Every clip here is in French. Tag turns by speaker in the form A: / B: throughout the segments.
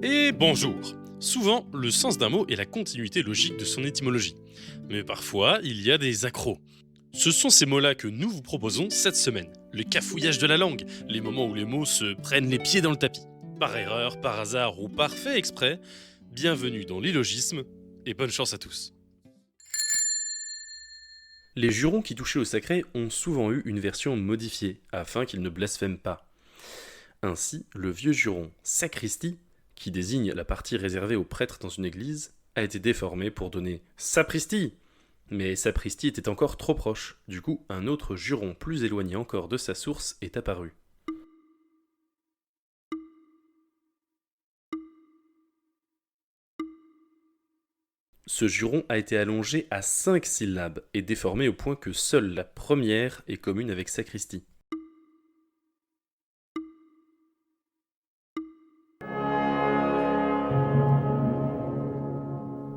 A: Et bonjour. Souvent, le sens d'un mot est la continuité logique de son étymologie. Mais parfois, il y a des accros. Ce sont ces mots-là que nous vous proposons cette semaine. Le cafouillage de la langue, les moments où les mots se prennent les pieds dans le tapis. Par erreur, par hasard ou par fait exprès, bienvenue dans l'illogisme et bonne chance à tous. Les jurons qui touchaient au sacré ont souvent eu une version modifiée, afin qu'ils ne blasphèment pas. Ainsi, le vieux juron sacristie, qui désigne la partie réservée aux prêtres dans une église, a été déformé pour donner sapristi. Mais sapristi était encore trop proche, du coup un autre juron plus éloigné encore de sa source est apparu. Ce juron a été allongé à 5 syllabes et déformé au point que seule la première est commune avec sacristie.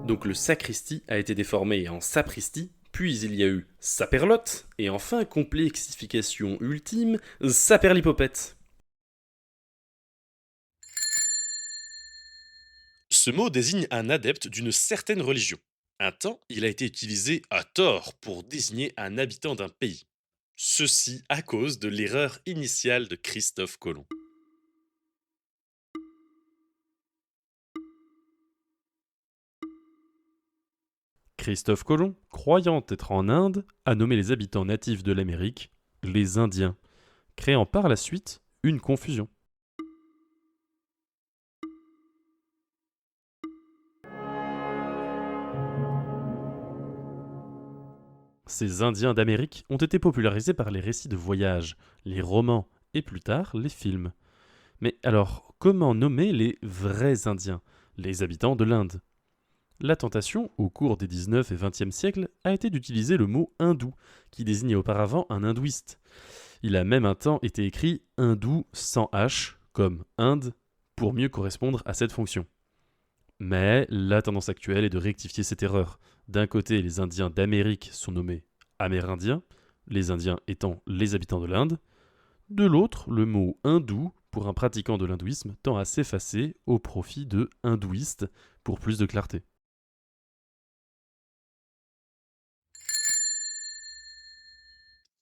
A: Donc le sacristie a été déformé en sapristi, puis il y a eu saperlotte, et enfin, complexification ultime, saperlipopette. Ce mot désigne un adepte d'une certaine religion. Un temps, il a été utilisé à tort pour désigner un habitant d'un pays. Ceci à cause de l'erreur initiale de Christophe Colomb. Christophe Colomb, croyant être en Inde, a nommé les habitants natifs de l'Amérique les Indiens, créant par la suite une confusion. Ces Indiens d'Amérique ont été popularisés par les récits de voyage, les romans et plus tard les films. Mais alors, comment nommer les vrais Indiens, les habitants de l'Inde? La tentation, au cours des 19 et 20e siècles, a été d'utiliser le mot hindou, qui désignait auparavant un hindouiste. Il a même un temps été écrit hindou sans H, comme Inde, pour mieux correspondre à cette fonction. Mais la tendance actuelle est de rectifier cette erreur. D'un côté, les Indiens d'Amérique sont nommés Amérindiens, les Indiens étant les habitants de l'Inde. De l'autre, le mot hindou, pour un pratiquant de l'hindouisme, tend à s'effacer au profit de hindouiste, pour plus de clarté.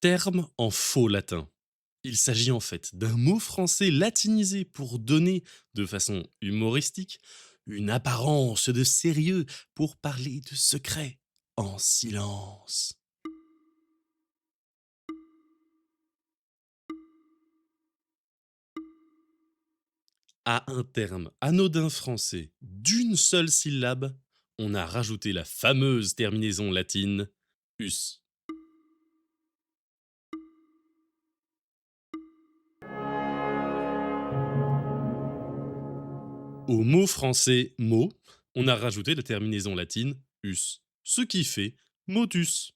A: Terme en faux latin. Il s'agit en fait d'un mot français latinisé pour donner, de façon humoristique, une apparence de sérieux pour parler de secrets en silence. À un terme anodin français d'une seule syllabe, on a rajouté la fameuse terminaison latine us. Au mot français mot, on a rajouté la terminaison latine us, ce qui fait motus.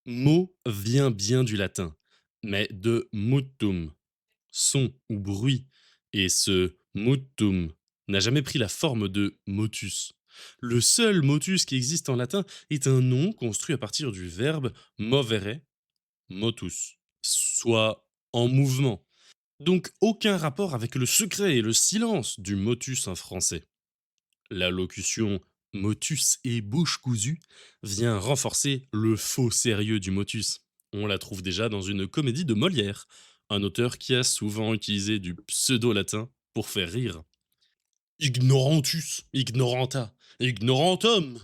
A: Mot vient bien du latin, mais de mutum, son ou bruit, et ce mutum n'a jamais pris la forme de motus. Le seul motus qui existe en latin est un nom construit à partir du verbe movere, motus, soit en mouvement. Donc aucun rapport avec le secret et le silence du motus en français. La locution motus et bouche cousue vient renforcer le faux sérieux du motus. On la trouve déjà dans une comédie de Molière, un auteur qui a souvent utilisé du pseudo-latin pour faire rire. Ignorantus, ignoranta, ignorantum.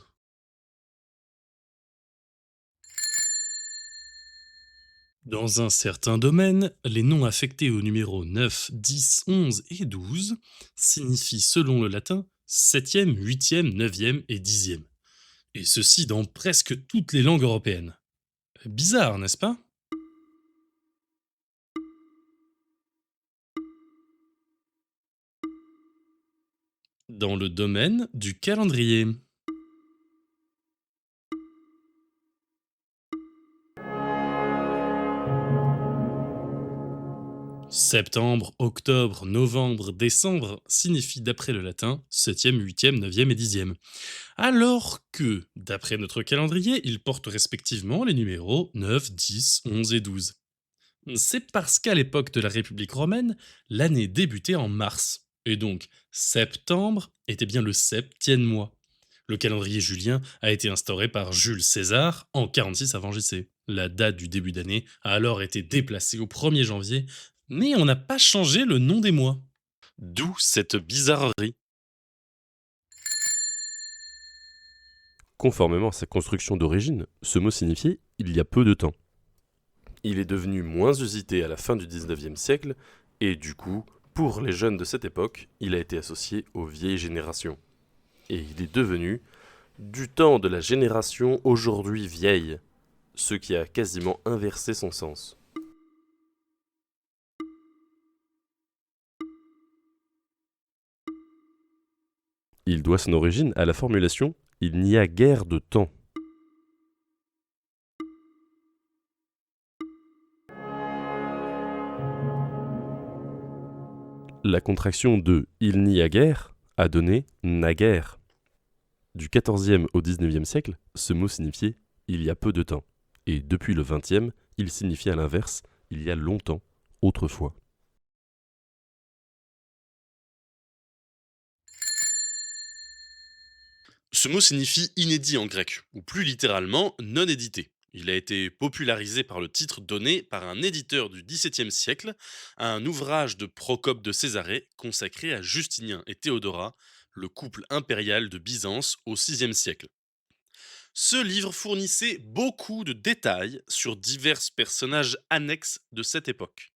A: Dans un certain domaine, les noms affectés aux numéros 9, 10, 11 et 12 signifient selon le latin septième, huitième, neuvième et dixième. Et ceci dans presque toutes les langues européennes. Bizarre, n'est-ce pas? Dans le domaine du calendrier. Septembre, octobre, novembre, décembre signifient d'après le latin septième, huitième, neuvième et dixième. Alors que, d'après notre calendrier, ils portent respectivement les numéros 9, 10, 11 et 12. C'est parce qu'à l'époque de la République romaine, l'année débutait en mars. Et donc, septembre était bien le septième mois. Le calendrier julien a été instauré par Jules César en 46 avant JC. La date du début d'année a alors été déplacée au 1er janvier, mais on n'a pas changé le nom des mois. D'où cette bizarrerie.
B: Conformément à sa construction d'origine, ce mot signifiait il y a peu de temps. Il est devenu moins usité à la fin du 19e siècle, et du coup, pour les jeunes de cette époque, il a été associé aux vieilles générations. Et il est devenu du temps de la génération aujourd'hui vieille, ce qui a quasiment inversé son sens. Il doit son origine à la formulation il n'y a guère de temps. La contraction de il n'y a guère a donné naguère. Du XIVe au XIXe siècle, ce mot signifiait il y a peu de temps. Et depuis le XXe, il signifie à l'inverse il y a longtemps, autrefois.
A: Ce mot signifie inédit en grec, ou plus littéralement non édité. Il a été popularisé par le titre donné par un éditeur du XVIIe siècle à un ouvrage de Procope de Césarée consacré à Justinien et Théodora, le couple impérial de Byzance au VIe siècle. Ce livre fournissait beaucoup de détails sur divers personnages annexes de cette époque.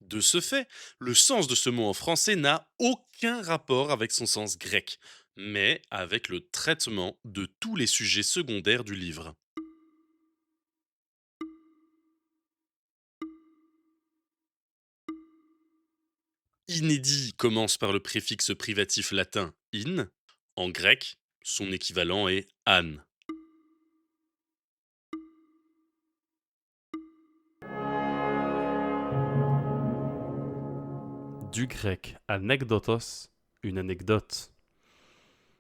A: De ce fait, le sens de ce mot en français n'a aucun rapport avec son sens grec, mais avec le traitement de tous les sujets secondaires du livre. Inédit commence par le préfixe privatif latin in. En grec, son équivalent est an.
B: Du grec anekdotos, une anecdote.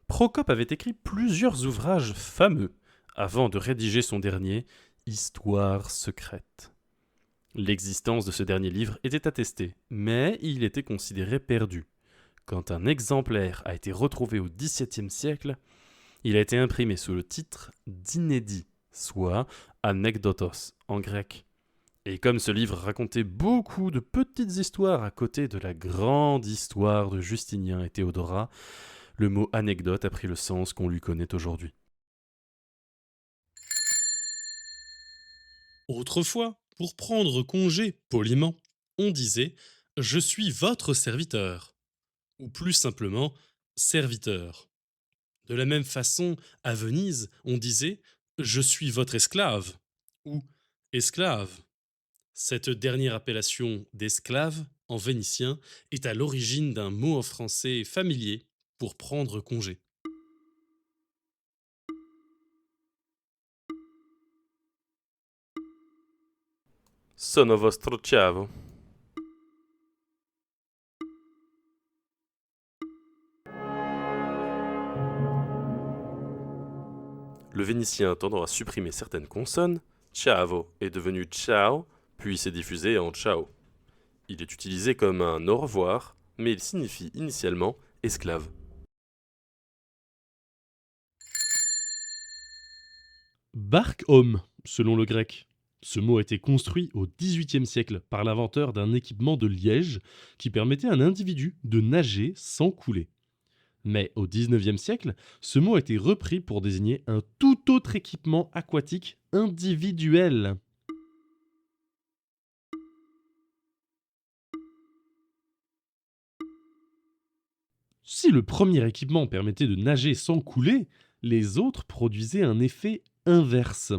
B: Procope avait écrit plusieurs ouvrages fameux avant de rédiger son dernier, Histoire secrète. L'existence de ce dernier livre était attestée, mais il était considéré perdu. Quand un exemplaire a été retrouvé au XVIIe siècle, il a été imprimé sous le titre d'inédit, soit anekdotos en grec. Et comme ce livre racontait beaucoup de petites histoires à côté de la grande histoire de Justinien et Théodora, le mot anecdote a pris le sens qu'on lui connaît aujourd'hui.
A: Autrefois, pour prendre congé poliment, on disait je suis votre serviteur, ou plus simplement serviteur. De la même façon, à Venise, on disait je suis votre esclave, ou esclave. Cette dernière appellation d'esclave en vénitien est à l'origine d'un mot en français familier pour prendre congé.
B: Sono vostro schiavo. Le vénitien tendant à supprimer certaines consonnes, ciavo est devenu ciao, puis s'est diffusé en ciao. Il est utilisé comme un au revoir, mais il signifie initialement esclave.
C: Bark-homme, selon le grec. Ce mot a été construit au XVIIIe siècle par l'inventeur d'un équipement de liège qui permettait à un individu de nager sans couler. Mais au XIXe siècle, ce mot a été repris pour désigner un tout autre équipement aquatique individuel. Si le premier équipement permettait de nager sans couler, les autres produisaient un effet inverse.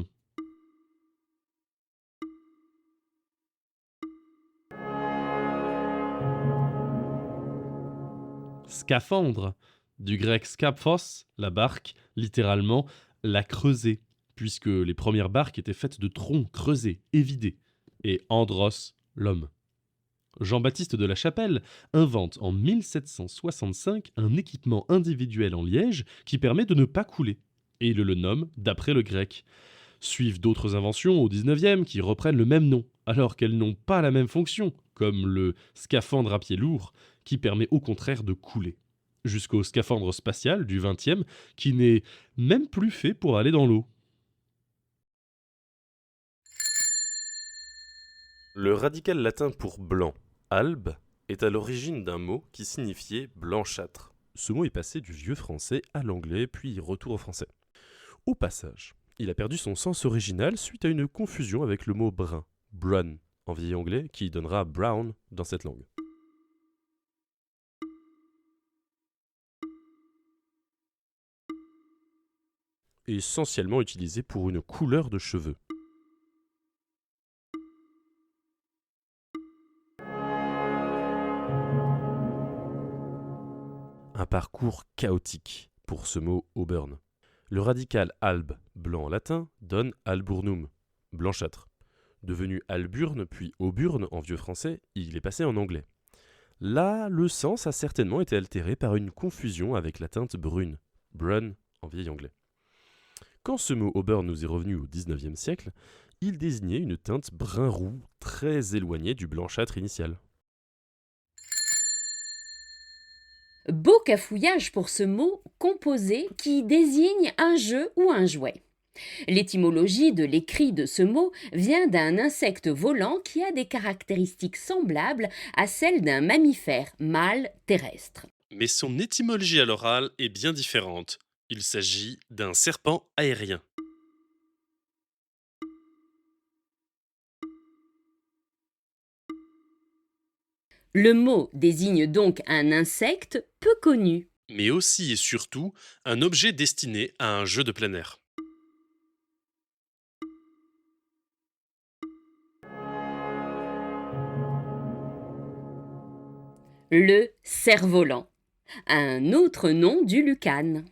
C: Scaphandre, du grec skapphos, la barque, littéralement la creuser, puisque les premières barques étaient faites de troncs creusés et vidés, et andros, l'homme. Jean-Baptiste de la Chapelle invente en 1765 un équipement individuel en liège qui permet de ne pas couler, et il le nomme d'après le grec. Suivent d'autres inventions au 19e qui reprennent le même nom, alors qu'elles n'ont pas la même fonction, comme le scaphandre à pied lourd, qui permet au contraire de couler, jusqu'au scaphandre spatial du XXe, qui n'est même plus fait pour aller dans l'eau.
B: Le radical latin pour blanc, albe, est à l'origine d'un mot qui signifiait blanchâtre. Ce mot est passé du vieux français à l'anglais, puis retour au français. Au passage, il a perdu son sens original suite à une confusion avec le mot brun, brun, en vieil anglais, qui donnera brown dans cette langue. Essentiellement utilisé pour une couleur de cheveux. Un parcours chaotique pour ce mot auburn. Le radical albe, blanc en latin, donne alburnum, blanchâtre. Devenu alburne puis auburn en vieux français, il est passé en anglais. Là, le sens a certainement été altéré par une confusion avec la teinte brune, brun en vieil anglais. Quand ce mot auburn nous est revenu au XIXe siècle, il désignait une teinte brun-roux très éloignée du blanchâtre initial.
D: Beau cafouillage pour ce mot composé qui désigne un jeu ou un jouet. L'étymologie de l'écrit de ce mot vient d'un insecte volant qui a des caractéristiques semblables à celles d'un mammifère mâle terrestre.
A: Mais son étymologie à l'oral est bien différente. Il s'agit d'un serpent aérien.
D: Le mot désigne donc un insecte peu connu.
A: Mais aussi et surtout un objet destiné à un jeu de plein air.
D: Le cerf-volant, un autre nom du lucane.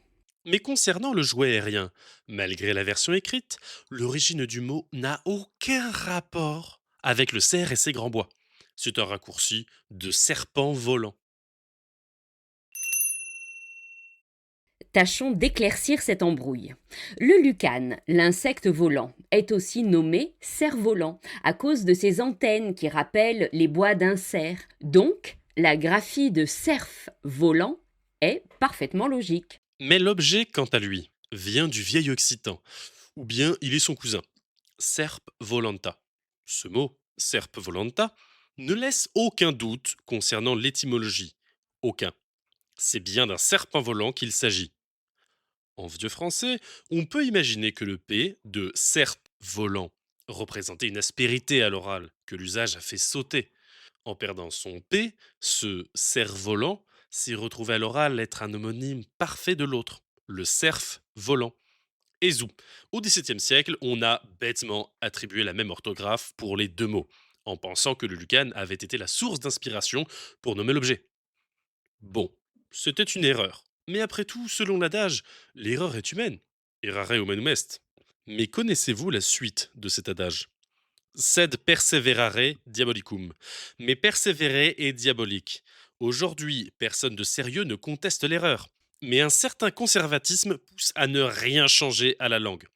A: Mais concernant le jouet aérien, malgré la version écrite, l'origine du mot n'a aucun rapport avec le cerf et ses grands bois. C'est un raccourci de serpent volant.
D: Tâchons d'éclaircir cette embrouille. Le lucane, l'insecte volant, est aussi nommé cerf-volant à cause de ses antennes qui rappellent les bois d'un cerf. Donc, la graphie de cerf volant est parfaitement logique.
A: Mais l'objet, quant à lui, vient du vieil occitan, ou bien il est son cousin, serp volanta. Ce mot, serp volanta, ne laisse aucun doute concernant l'étymologie. Aucun. C'est bien d'un serpent volant qu'il s'agit. En vieux français, on peut imaginer que le P de serp volant représentait une aspérité à l'oral que l'usage a fait sauter. En perdant son P, ce cerf-volant s'est retrouvé à l'oral être un homonyme parfait de l'autre, le cerf volant. Et zou, au XVIIe siècle, on a bêtement attribué la même orthographe pour les deux mots, en pensant que le lucane avait été la source d'inspiration pour nommer l'objet. Bon, c'était une erreur. Mais après tout, selon l'adage, l'erreur est humaine. Errare humanum est. Mais connaissez-vous la suite de cet adage? Sed perseverare diabolicum. Mais persévérer est diabolique. Aujourd'hui, personne de sérieux ne conteste l'erreur. Mais un certain conservatisme pousse à ne rien changer à la langue.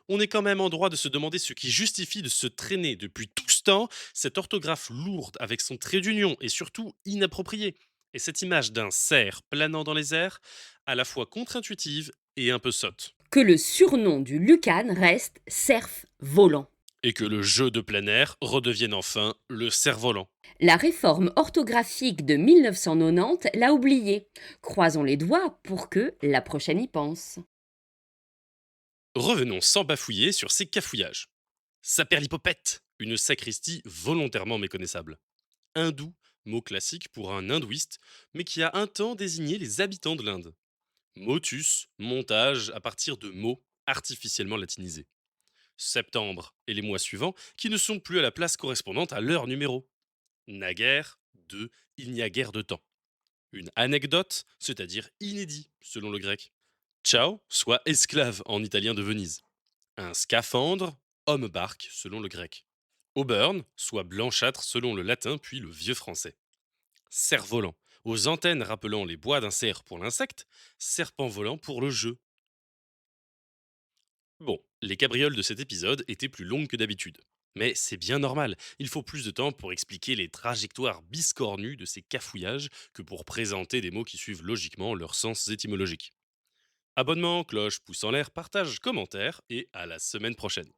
A: On est quand même en droit de se demander ce qui justifie de se traîner depuis tout ce temps cette orthographe lourde avec son trait d'union et surtout inappropriée. Et cette image d'un cerf planant dans les airs, à la fois contre-intuitive et un peu sotte.
D: Que le surnom du lucane reste cerf volant.
A: Et que le jeu de plein air redevienne enfin le cerf-volant.
D: La réforme orthographique de 1990 l'a oublié. Croisons les doigts pour que la prochaine y pense.
A: Revenons sans bafouiller sur ces cafouillages. Saperlipopette, une sacristie volontairement méconnaissable. Hindou, mot classique pour un hindouiste, mais qui a un temps désigné les habitants de l'Inde. Motus, montage à partir de mots artificiellement latinisés. Septembre et les mois suivants qui ne sont plus à la place correspondante à leur numéro. Naguère, de il n'y a guère de temps. Une anecdote, c'est-à-dire inédit selon le grec. Ciao, soit esclave en italien de Venise. Un scaphandre, homme-barque selon le grec. Auburn, soit blanchâtre selon le latin puis le vieux français. Cerf-volant, aux antennes rappelant les bois d'un cerf pour l'insecte, serpent volant pour le jeu. Bon, les cabrioles de cet épisode étaient plus longues que d'habitude. Mais c'est bien normal, il faut plus de temps pour expliquer les trajectoires biscornues de ces cafouillages que pour présenter des mots qui suivent logiquement leur sens étymologique. Abonnement, cloche, pouce en l'air, partage, commentaire et à la semaine prochaine.